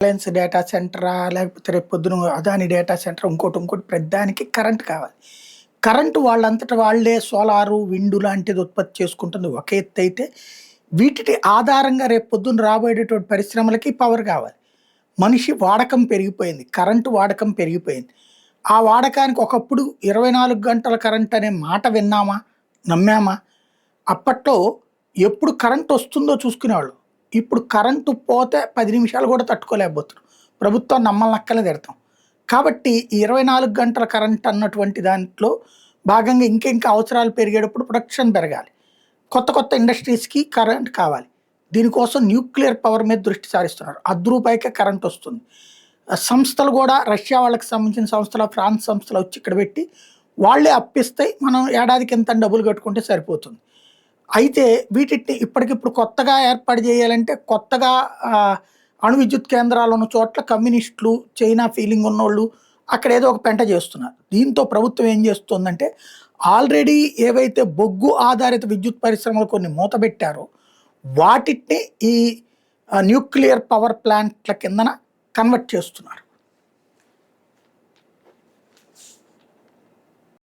Reliance data సెంటరా, లేకపోతే రేపు పొద్దున అదాని డేటా సెంటర్, ఇంకోటి ప్రతిదానికి కరెంట్ కావాలి. కరెంట్ వాళ్ళంతట వాళ్ళే సోలారు, విండు లాంటిది ఉత్పత్తి చేసుకుంటుంది ఒక ఎత్తయితే, వీటిటి ఆధారంగా రేపు పొద్దున్న రాబోయేటటువంటి పరిశ్రమలకి పవర్ కావాలి. మనిషి వాడకం పెరిగిపోయింది. కరెంటు వాడకం పెరిగిపోయింది. ఆ వాడకానికి ఒకప్పుడు 24 గంటల కరెంట్ అనే మాట విన్నామా? నమ్మామా? అప్పట్లో ఎప్పుడు కరెంట్ వస్తుందో చూసుకునేవాళ్ళు. ఇప్పుడు కరెంటు పోతే 10 నిమిషాలు కూడా తట్టుకోలేకపోతున్నారు. ప్రభుత్వం నమ్మలనక్కలే తిడతాం. కాబట్టి ఈ 24 గంటల కరెంట్ అన్నటువంటి దాంట్లో భాగంగా ఇంకా అవసరాలు పెరిగేటప్పుడు ప్రొడక్షన్ పెరగాలి. కొత్త ఇండస్ట్రీస్‌కి కరెంట్ కావాలి. దీనికోసం న్యూక్లియర్ పవర్ మీద దృష్టి సారిస్తున్నారు. రూ. 1 కరెంట్ వస్తుంది. సంస్థలు కూడా రష్యా వాళ్ళకి సంబంధించిన సంస్థలు, ఫ్రాన్స్ సంస్థలు వచ్చి ఇక్కడ పెట్టి వాళ్ళే అప్పిస్తాయి. మనం ఏడాదికి ఇంత డబ్బులు కట్టుకుంటే సరిపోతుంది. అయితే వీటిని ఇప్పటికిప్పుడు కొత్తగా ఏర్పాటు చేయాలంటే కొత్తగా అణు విద్యుత్ కేంద్రాలు ఉన్న చోట్ల కమ్యూనిస్టులు, చైనా ఫీలింగ్ ఉన్నోళ్ళు అక్కడ ఏదో ఒక పెంట చేస్తున్నారు. దీంతో ప్రభుత్వం ఏం చేస్తుందంటే ఆల్రెడీ ఏవైతే బొగ్గు ఆధారిత విద్యుత్ పరిశ్రమలు కొన్ని మూతబెట్టారో వాటిని ఈ న్యూక్లియర్ పవర్ ప్లాంట్ల కిందన కన్వర్ట్ చేస్తున్నారు.